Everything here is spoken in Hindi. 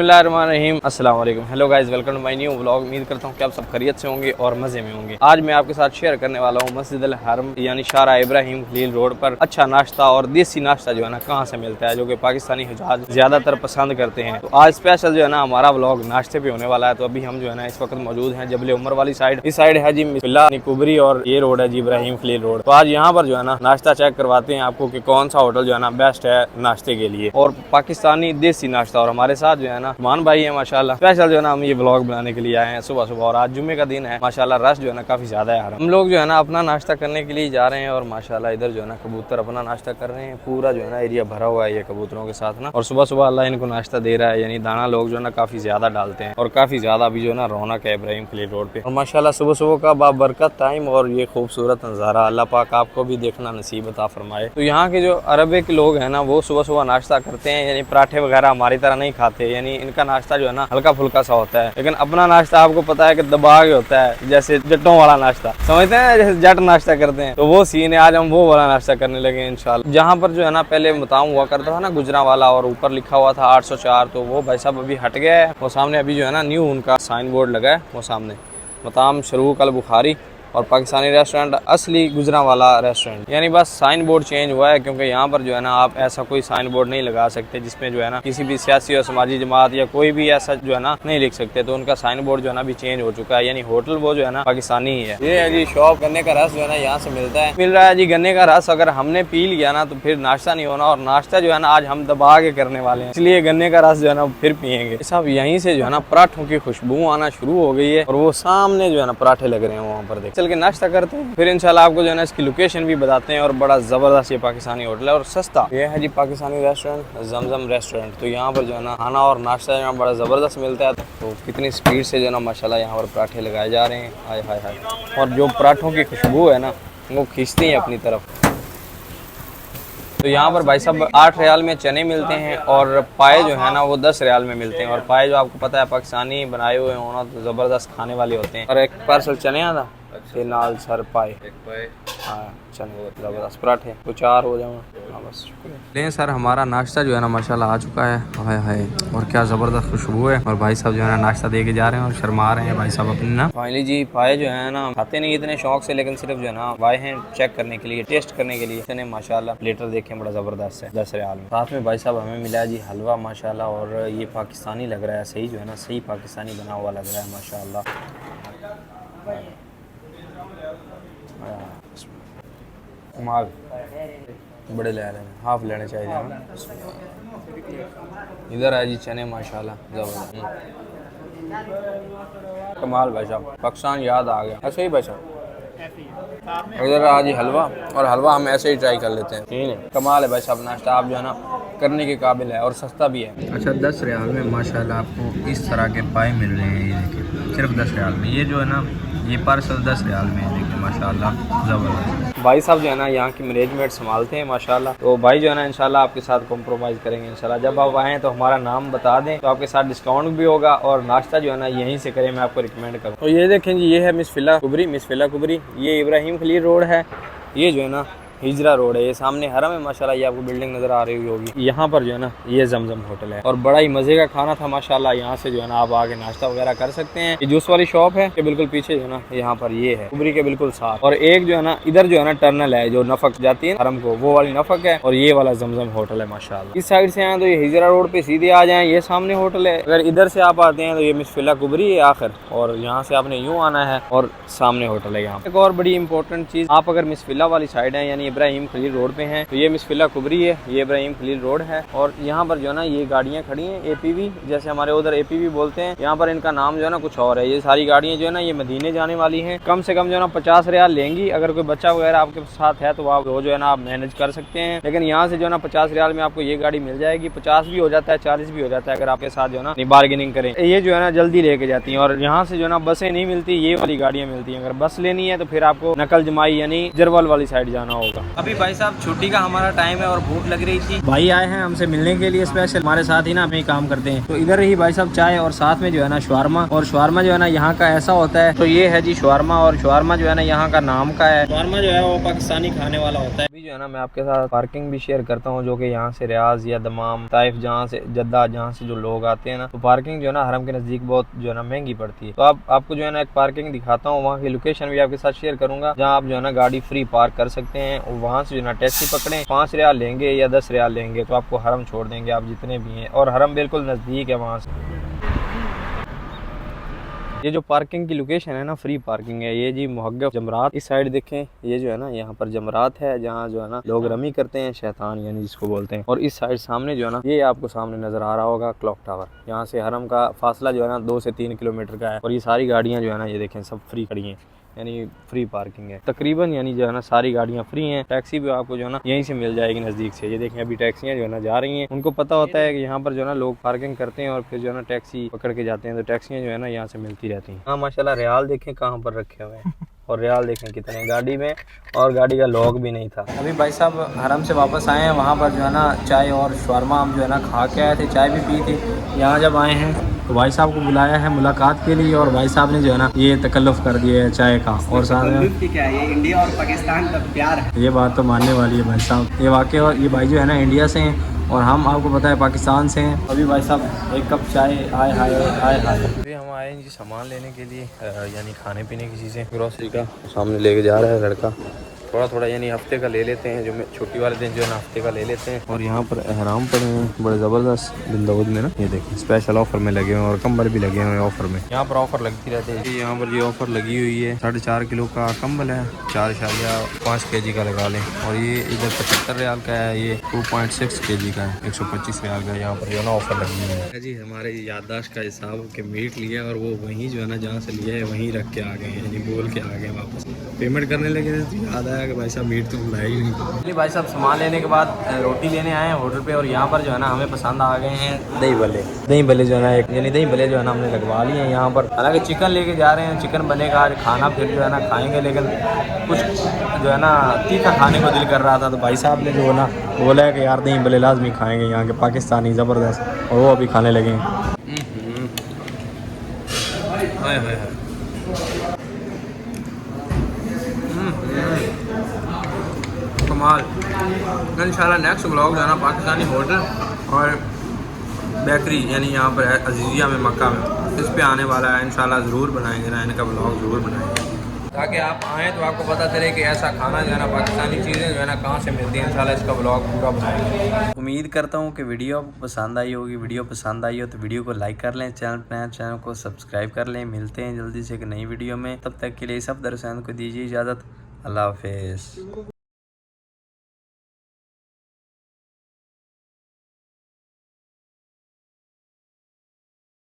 बिस्मिल्लाहिर्रहमानिर्रहीम, अस्सलाम वालेकुम। Hello guys, welcome to my new vlog. उम्मीद करता हूँ कि आप सब खैरियत से होंगे और मज़े में होंगे। आज मैं आपके साथ शेयर करने वाला हूँ मस्जिद अल हरम यानी शारा इब्राहिम खलील रोड पर अच्छा नाश्ता और देसी नाश्ता जो है ना कहाँ से मिलता है, जो कि पाकिस्तानी हुज्जाज ज़्यादातर पसंद करते हैं। तो आज स्पेशल जो है ना हमारा व्लॉग नाश्ते पे होने वाला है। तो अभी हम जो है ना इस वक्त मौजूद हैं जबल उमर वाली साइड। इस साइड है जी मिसबिल्ला कुबरी और ये रोड है जी इब्राहिम खलील रोड। तो आज यहाँ पर जो है ना नाश्ता चेक करवाते हैं आपको कि कौन सा होटल जो है ना बेस्ट है नाश्ते के लिए और पाकिस्तानी देसी नाश्ता। और हमारे साथ जो है ना मान भाई है माशाल्लाह। स्पेशल जो है ना हम ये ब्लॉग बनाने के लिए आए हैं सुबह सुबह। और आज जुम्मे का दिन है माशाल्लाह, रश जो है ना काफी ज्यादा है। हम लोग जो है ना अपना नाश्ता करने के लिए जा रहे हैं और माशाल्लाह इधर जो है ना कबूतर अपना नाश्ता कर रहे हैं। पूरा जो है ना एरिया भरा हुआ है ये कबूतरों के साथ ना। और सुबह सुबह अल्लाह इनको नाश्ता दे रहा है, यानी दाना लोग जो है ना काफी ज्यादा डालते हैं और काफी ज्यादा अभी जो है ना रौनक है इब्राहिम खलील रोड पे। और माशाल्लाह सुबह सुबह का बाबरकत टाइम और ये खूबसूरत नज़ारा अल्लाह पाक आपको भी देखना नसीब अता फरमाए। तो यहाँ के जो अरबिक लोग हैं ना वो सुबह सुबह नाश्ता करते हैं, यानी पराठे वगैरह हमारी तरह नहीं खाते। यानी इनका नाश्ता जो है ना हल्का फुल्का सा होता है, लेकिन अपना नाश्ता आपको पता है कि दबा के होता है, जैसे जट्टों वाला नाश्ता समझते हैं, जैसे जट नाश्ता करते हैं। तो वो सीन है, आज हम वो वाला नाश्ता करने लगे इंशाल्लाह। जहाँ पर जो है ना पहले मुताम हुआ करता था ना गुजरांवाला और ऊपर लिखा हुआ था 804, तो वो भाई साहब अभी हट गया है। वो सामने अभी जो है ना न्यू उनका साइन बोर्ड लगा है, वो सामने मुताम शरूक अल बुखारी और पाकिस्तानी रेस्टोरेंट असली गुजरांवाला रेस्टोरेंट। यानी बस साइन बोर्ड चेंज हुआ है, क्योंकि यहाँ पर जो है ना आप ऐसा कोई साइन बोर्ड नहीं लगा सकते जिसमें जो है ना किसी भी सियासी और समाजी जमात या कोई भी ऐसा जो है ना नहीं लिख सकते। तो उनका साइन बोर्ड जो है ना भी चेंज हो चुका है, यानी होटल वो जो है ना पाकिस्तानी ही है। ये है जी शॉप। गन्ने का रस जो है ना यहाँ से मिलता है, मिल रहा है जी गन्ने का रस। अगर हमने पी लिया ना तो फिर नाश्ता नहीं होना, और नाश्ता जो है ना आज हम दबा के करने वाले हैं, इसलिए गन्ने का रस जो है ना फिर पियेंगे। सब यहीं से जो है ना पराठों की खुशबू आना शुरू हो गई है और वो सामने जो है ना पराठे लग रहे हैं वहाँ पर। देख चल के नाश्ता करते हैं, फिर इंशाल्लाह आपको जो है ना इसकी लोकेशन भी बताते हैं। और बड़ा जबरदस्त ये पाकिस्तानी होटल है और सस्ता। ये है जी पाकिस्तानी रेस्टोरेंट जमजम रेस्टोरेंट। तो यहाँ पर जो है ना खाना और नाश्ता जो है बड़ा जबरदस्त मिलता है। तो कितनी स्पीड से जो है ना माशाल्लाह यहाँ पर पराठे लगाए जा रहे हैं, हाय हाय हाय। और जो पराठों की खुशबू है ना वो खींचती है अपनी तरफ। तो यहाँ पर भाई साहब 8 रियाल में चने मिलते हैं और पाए जो है ना वो 10 रियाल में मिलते हैं। और पाए जो आपको पता है पाकिस्तानी बनाए हुए होना तो ज़बरदस्त खाने वाले होते हैं। और एक पार्सल चने आता ये नाल सर पाए, हाँ चने ज़बरदस्त पराठे तो 4 हो जाए। हाँ बस शुक्रिया। लें सर, हमारा नाश्ता जो है ना माशाल्लाह आ चुका है, हाय हाय। और क्या ज़बरदस्त खुशबू है। और भाई साहब जो है ना नाश्ता दे के जा रहे हैं और शर्मा रहे हैं भाई साहब अपने ना। फाइनली जी पाए जो है ना खाते नहीं इतने शौक से, लेकिन सिर्फ जो है ना आए हैं चेक करने के लिए, टेस्ट करने के लिए। चने माशाल्लाह प्लेटर देखें बड़ा ज़बरदस्त है 10 रियाल में। साथ में भाई साहब हमें मिला जी हलवा माशाल्लाह। और ये पाकिस्तानी लग रहा है, सही जो है ना सही पाकिस्तानी बना हुआ लग रहा है माशाल्लाह। कमाल, बड़े ले रहे हैं, हाफ लेने चाहिए ना। इधर है जी चने माशाल्लाह ज़बरदस्त, कमाल भाई साहब। पाकिस्तान याद आ गया ऐसे ही भाई साहब। इधर आज ही हलवा, और हलवा हम ऐसे ही ट्राई कर लेते हैं। ठीक है, कमाल है भाई साहब। नाश्ता आप जो है ना करने के काबिल है और सस्ता भी है। अच्छा 10 रियाल में माशाल्लाह आपको इस तरह के पाए मिल रहे हैं। ये देखिए सिर्फ 10 रियाल में। ये जो है ना ये पार्सल 10 रियाल में है, देखिए माशाल्लाह ज़बरदस्त। भाई साहब जो है ना यहाँ की मैनेजमेंट संभालते हैं माशाल्लाह। तो भाई जो है ना इंशाल्लाह आपके साथ कॉम्प्रोमाइज़ करेंगे इंशाल्लाह। जब आप आएँ तो हमारा नाम बता दें तो आपके साथ डिस्काउंट भी होगा। और नाश्ता जो है ना यहीं से करें, मैं आपको रिकमेंड करूँ। तो ये देखें जी, ये है मिसबिल्ला कुबरी। ये इब्राहिम खलील रोड है। ये जो है ना हिजरा रोड है। ये सामने हरम है माशाल्लाह, ये आपको बिल्डिंग नज़र आ रही होगी। यहाँ पर जो है ना ये जमजम होटल है और बड़ा ही मज़े का खाना था माशाल्लाह। यहाँ से जो है ना आप आके नाश्ता वगैरह कर सकते हैं। ये जूस वाली शॉप है के बिल्कुल पीछे जो है ना यहाँ पर ये है कुबरी के बिल्कुल साथ। और एक जो है ना इधर जो है ना टर्नल है जो नफक जाती है हरम को, वो वाली नफक है। और ये वाला जमजम होटल है माशाल्लाह। इस साइड से आए तो ये हिजरा रोड पे सीधे आ जाए, ये सामने होटल है। अगर इधर से आप आते हैं तो ये मिसबिल्ला कुबरी है आखिर, और यहाँ से आपने यूँ आना है और सामने होटल है। यहाँ एक और बड़ी इंपॉर्टेंट चीज़, आप अगर मिसबिल्ला वाली साइड है यानी इब्राहिम खलील रोड पे हैं तो ये मिसबिल्ला कुबरी है, ये इब्राहिम खलील रोड है। और यहाँ पर जो है ना ये गाड़ियाँ खड़ी हैं एपीवी, जैसे हमारे उधर एपीवी बोलते हैं, यहाँ पर इनका नाम जो है ना कुछ और है। ये सारी गाड़ियाँ जो है ना ये मदीने जाने वाली हैं। कम से कम जो है ना 50 रियाल लेंगी। अगर कोई बच्चा वगैरह आपके साथ है तो आप वो जो है ना आप मैनेज कर सकते हैं। लेकिन यहाँ से जो है ना 50 रियाल में आपको ये गाड़ी मिल जाएगी। 50 भी हो जाता है, 40 भी हो जाता है अगर आपके साथ जो है ना बार्गेनिंग करें। ये जो है ना जल्दी लेके जाती हैं। और यहाँ से जो है ना बसें नहीं मिलती, ये वाली गाड़ियाँ मिलती हैं। अगर बस लेनी है तो फिर आपको नकल जमाई यानी जरवल वाली साइड जाना होगा। अभी भाई साहब छुट्टी का हमारा टाइम है और भूख लग रही थी। भाई आए हैं हमसे मिलने के लिए स्पेशल, हमारे साथ ही ना हमें काम करते हैं। तो इधर ही भाई साहब चाय और साथ में जो है ना शवारमा। और शवारमा जो है ना यहाँ का ऐसा होता है, तो ये है जी शवारमा। और शवारमा जो है ना यहाँ का नाम का है। शवारमा जो है वो पाकिस्तानी खाने वाला होता है। अभी जो जो है ना मैं आपके साथ पार्किंग भी शेयर करता हूँ, जो कि यहाँ से रियाज या दमाम, ताइफ, जहाँ से जद्दा, जहाँ से जो लोग आते हैं ना, तो पार्किंग जो है ना हरम के नज़दीक बहुत जो है ना महंगी पड़ती है। तो आपको जो है ना एक पार्किंग दिखाता हूँ, वहाँ की लोकेशन भी आपके साथ शेयर करूँगा, जहाँ आप जो है ना गाड़ी फ्री पार्क कर सकते हैं। और वहाँ से जो है ना टैक्सी पकड़ें, 5 रियाल लेंगे या 10 रियाल लेंगे तो आपको हरम छोड़ देंगे, आप जितने भी हैं। और हरम बिल्कुल नज़दीक है वहाँ से। ये जो पार्किंग की लोकेशन है ना, फ्री पार्किंग है ये जी। मुहग्गफ जमरात, इस साइड देखें, ये जो है ना यहाँ पर जमरात है, जहाँ जो है ना लोग रमी करते हैं, शैतान यानी जिसको बोलते हैं। और इस साइड सामने जो है ना, ये आपको सामने नजर आ रहा होगा क्लॉक टावर। यहाँ से हरम का फासला जो है ना 2 से 3 किलोमीटर का है। और ये सारी गाड़ियाँ जो है ना, ये देखें सब फ्री खड़ी हैं, यानी फ्री पार्किंग है तकरीबन, यानी जो है ना सारी गाड़ियाँ फ्री हैं। टैक्सी भी आपको जो है ना यहीं से मिल जाएगी नज़दीक से। ये देखें अभी टैक्सियाँ जो है ना जा रही हैं, उनको पता होता है कि यहाँ पर जो है ना लोग पार्किंग करते हैं और फिर जो है ना टैक्सी पकड़ के जाते हैं, तो टैक्सियाँ जो है ना यहाँ से मिलती रहती हैं। हाँ माशाल्लाह, रियाल देखें कहाँ पर रखे हुए हैं और रियाल देखें कितने गाड़ी में, और गाड़ी का लॉक भी नहीं था। अभी भाई साहब हरम से वापस आए हैं, वहाँ पर जो है ना चाय और शवारमा हम जो है ना खा के आए थे, चाय भी पी थी। यहाँ जब आए हैं तो भाई साहब को बुलाया है मुलाकात के लिए, और भाई साहब ने जो है ना ये तकल्लुफ़ कर दिया है चाय का। और साथ में क्या है, ये इंडिया और पाकिस्तान का प्यार है, ये बात तो मानने वाली है भाई साहब, ये वाकई। और ये भाई जो है ना इंडिया से हैं और हम आपको पता है पाकिस्तान से हैं। अभी भाई साहब एक कप चाय, आए हाय आए हाय। अभी हम आए हैं जी सामान लेने के लिए, यानी खाने पीने की चीज़ें, ग्रोसरी का। सामने लेके जा रहा है लड़का, थोड़ा थोड़ा यानी हफ्ते का ले लेते हैं, जो छुट्टी वाले दिन जो है ना हफ्ते का ले लेते हैं। और यहाँ पर एहराम पड़े हैं बड़े ज़बरदस्त बिन दाऊद में ना, ये देखें स्पेशल ऑफर में लगे हुए हैं, और कंबल भी लगे हुए हैं ऑफर में। यहाँ पर ऑफर लगती रहती है। यहाँ पर ये ऑफर लगी हुई है, 4.5 किलो का कंबल है, 4.5 kg का लगा लें। और ये इधर 75 रियाल का है, ये 2.6 kg का है, 125 रियाल का। यहाँ पर जो है ना ऑफर लगी हुई है जी। हमारे याददाश्त का हिसाब के मीट लिया और वो वहीं जो है ना जहाँ से लिया है वहीं रख के आ गए हैं, यानी बोल के आ गए वापस। पेमेंट करने लगे तो याद आया कि भाई साहब मीट तो बुलाया ही नहीं। भाई साहब सामान लेने के बाद रोटी लेने आए हैं होटल पे, और यहाँ पर जो है ना हमें पसंद आ गए हैं दही भल्ले। दही भल्ले जो है ना एक, यानी दही भल्ले जो है ना हमने लगवा लिए हैं यहाँ पर। हालांकि चिकन लेके जा रहे हैं, चिकन बनेगा आज खाना, फिर जो है ना खाएंगे, लेकिन कुछ जो है ना तीखा खाने को दिल कर रहा था, तो भाई साहब ने जो है ना बोला है कि यार दही भल्ले लाजमी खाएंगे यहाँ के पाकिस्तानी ज़बरदस्त, और वो अभी खाने लगे हैं। कमाल। इंशाल्लाह नेक्स्ट व्लॉग जो है ना पाकिस्तानी होटल और बेकरी यानी यहाँ पर अजीज़िया में मक्का में, इस पे आने वाला है। इंशाल्लाह ज़रूर बनाएंगे ना, इनका व्लॉग ज़रूर बनाएंगे, ताकि आप आएँ तो आपको पता चले कि ऐसा खाना जो है ना पाकिस्तानी चीज़ें जो है ना कहाँ से मिलती हैं। इंशाल्लाह इसका व्लॉग पूरा बनाएंगे। उम्मीद करता हूँ कि वीडियो आपको पसंद आई होगी। वीडियो पसंद आई हो तो वीडियो को लाइक कर लें, चैनल को सब्सक्राइब कर लें। मिलते हैं जल्दी से एक नई वीडियो में, तब तक के लिए सब दर्शकों को दीजिए इजाज़त। अल्लाह हाफिज़।